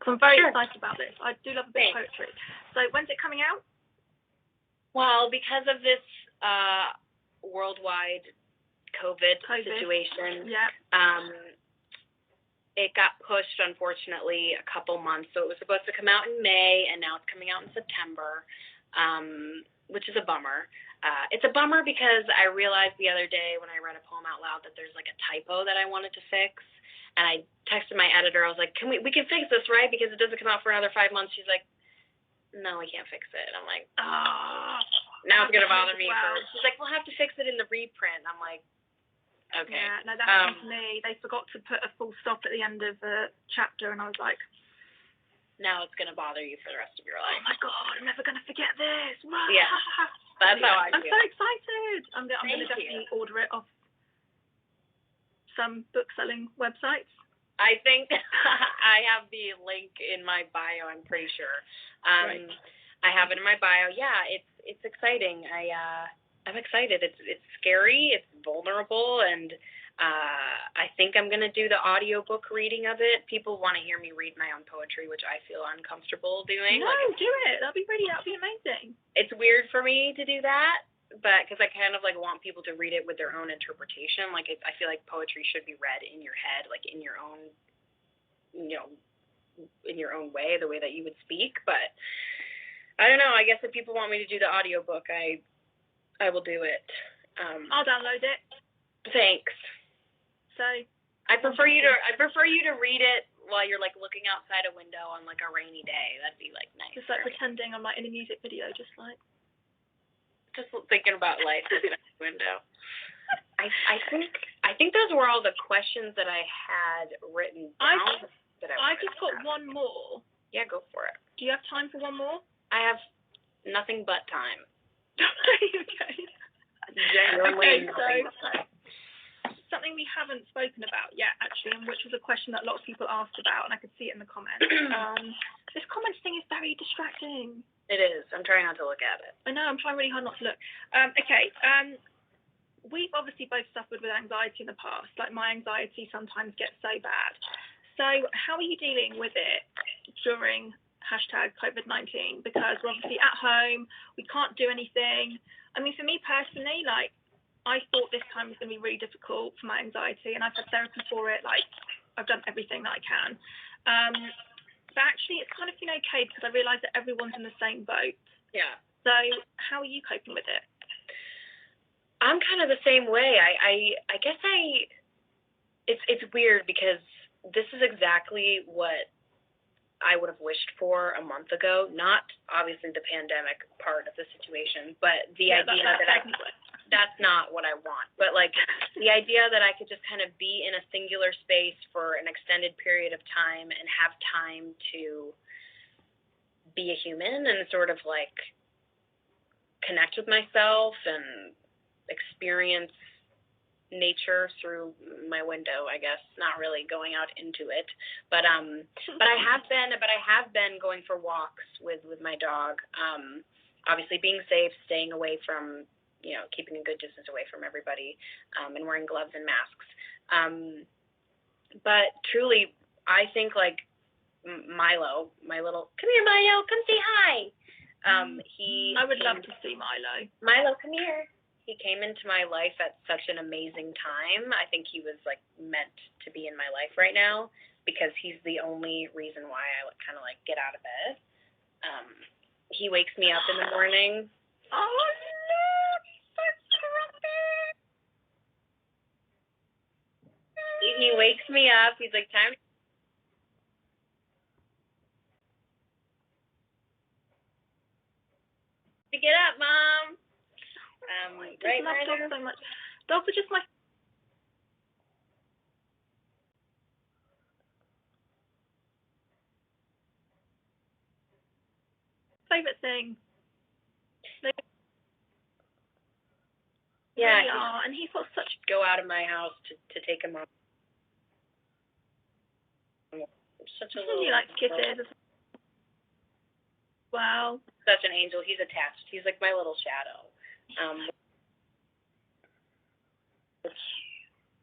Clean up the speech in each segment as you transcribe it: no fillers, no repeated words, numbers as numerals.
So I'm very excited about this. I do love a bit of poetry. So when's it coming out? Well, because of this worldwide COVID situation, it got pushed, unfortunately, a couple months. So it was supposed to come out in May, and now it's coming out in September, which is a bummer. It's a bummer because I realized the other day when I read a poem out loud that there's like a typo that I wanted to fix. And I texted my editor. I was like, we can fix this, right? Because it doesn't come out for another 5 months. She's like, no, we can't fix it. I'm like, now it's going to bother me. She's like, we'll have to fix it in the reprint. I'm like, okay. Yeah, no, that happened to me. They forgot to put a full stop at the end of the chapter, and I was like, now it's going to bother you for the rest of your life. Oh my God, I'm never going to forget this. Yeah, that's how I feel. I'm so excited. I'm going to definitely order it off some book-selling websites. I think I have the link in my bio, I'm pretty sure. Right. I have it in my bio. Yeah, it's exciting. I'm excited. It's scary, it's vulnerable, and I think I'm going to do the audiobook reading of it. People want to hear me read my own poetry, which I feel uncomfortable doing. No, do it. That'd be amazing. It's weird for me to do that, but because I kind of like want people to read it with their own interpretation. Like I feel like poetry should be read in your head, like in your own, in your own way, the way that you would speak. But I don't know. I guess if people want me to do the audiobook, I will do it. I'll download it. Thanks. So I prefer you to read it while you're like looking outside a window on like a rainy day. That'd be like nice. Just like pretending I'm like in a music video, just thinking about life looking out the window. I think those were all the questions that I had written down. I just got one more. Yeah, go for it. Do you have time for one more? I have nothing but time. Okay. Genuinely so something we haven't spoken about yet, actually, and which was a question that a lot of people asked about, and I could see it in the comments. This comments thing is very distracting. It is. I'm trying not to look at it. I know. I'm trying really hard not to look. We've obviously both suffered with anxiety in the past. Like, my anxiety sometimes gets so bad. So how are you dealing with it during #COVID-19? Because we're obviously at home. We can't do anything. I mean, for me personally, like, I thought this time was going to be really difficult for my anxiety, and I've had therapy for it. Like, I've done everything that I can. But actually, it's kind of been okay because I realised that everyone's in the same boat. Yeah. So how are you coping with it? I'm kind of the same way. I guess it's weird because this is exactly what I would have wished for a month ago. Not obviously the pandemic part of the situation, but the idea that that's not what I want. But like the idea that I could just kind of be in a singular space for an extended period of time and have time to be a human and sort of like connect with myself and experience nature through my window, I guess, not really going out into it, but I have been going for walks with my dog, obviously being safe, staying away from, keeping a good distance away from everybody, and wearing gloves and masks, but truly I think like Milo, my little, come here Milo, come say hi. I would love to see Milo. Milo, come here. He came into my life at such an amazing time. I think he was like meant to be in my life right now because he's the only reason why I kind of like get out of bed. He wakes me up in the morning. Oh no, that's terrific. He wakes me up. He's like, time to get up, Mom. I love dogs so much. Dogs are just my favorite thing. Yeah, they are, and he's got such. Go out of my house to take him on. Such a little. He likes kisses. Wow. Such an angel. He's attached. He's like my little shadow.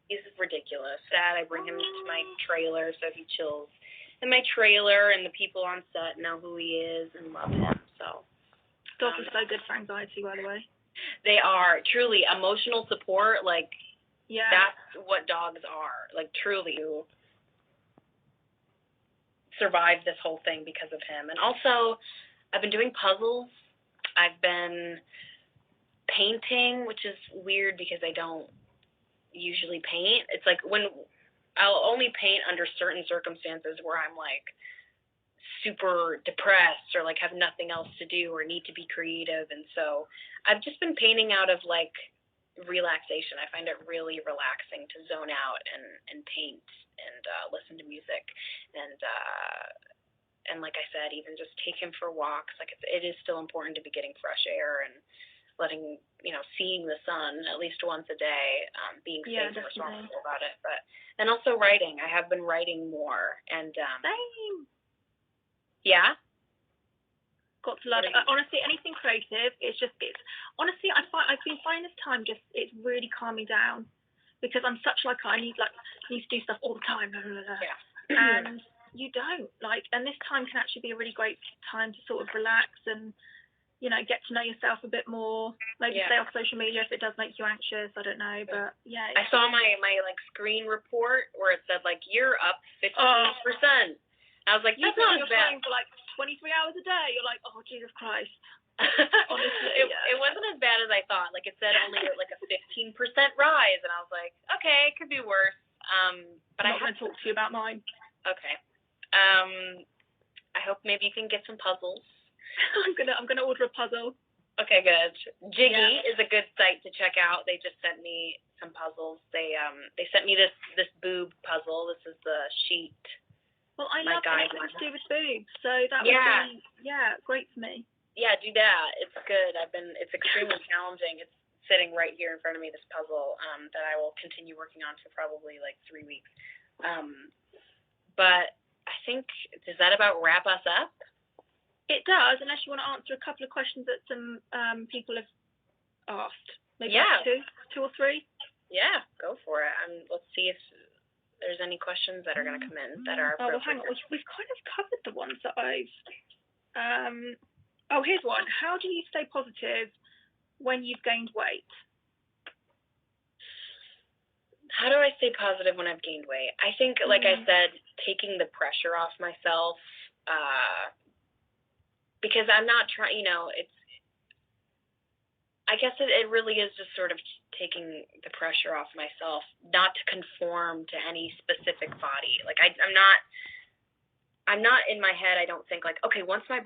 He's ridiculous. Dad, I bring him to my trailer so he chills and my trailer and the people on set know who he is and love him. So dogs are so good for anxiety, by the way. They are truly emotional support. Like, yeah, that's what dogs are. Like, truly, you survived this whole thing because of him. And also, I've been doing puzzles. I've been painting, which is weird because I don't usually paint. It's like when I'll only paint under certain circumstances where I'm like super depressed or like have nothing else to do or need to be creative. And so I've just been painting out of like relaxation. I find it really relaxing to zone out and paint and listen to music and like I said, even just take him for walks. Like it is still important to be getting fresh air and letting, seeing the sun at least once a day, being safe and responsible about it. And also writing. I have been writing more. And same. Yeah. Got to love it. Honestly, anything creative, honestly, I've been finding this time it's really calming down because I'm such like I need to do stuff all the time. Blah, blah, blah. Yeah. And you don't and this time can actually be a really great time to sort of relax and get to know yourself a bit more. Maybe stay off social media if it does make you anxious. I don't know, but yeah. I saw my like screen report where it said like you're up 15%. I was like, that's not as bad. For like 23 hours a day. You're like, oh Jesus Christ. Honestly, it wasn't as bad as I thought. Like it said only like a 15% rise, and I was like, okay, it could be worse. But I'm not going to talk to you about mine. Okay. I hope maybe you can get some puzzles. I'm gonna order a puzzle. Okay, good. Jiggy is a good site to check out. They just sent me some puzzles. They sent me this boob puzzle. This is the sheet. Well, I love anything to do with boobs, so that would be great for me. Yeah, do that. It's good. It's extremely challenging. It's sitting right here in front of me, this puzzle, that I will continue working on for probably like 3 weeks. But I think, does that about wrap us up? It does, unless you want to answer a couple of questions that some people have asked. Maybe two or three? Yeah, go for it. Let's see if there's any questions that are going to come in that are appropriate. Well, hang on. We've kind of covered the ones that I've... here's one. How do you stay positive when you've gained weight? How do I stay positive when I've gained weight? I think, like I said, taking the pressure off myself, because I'm not trying, I guess it really is just sort of taking the pressure off myself, not to conform to any specific body. Like I'm not in my head. I don't think like, okay, once my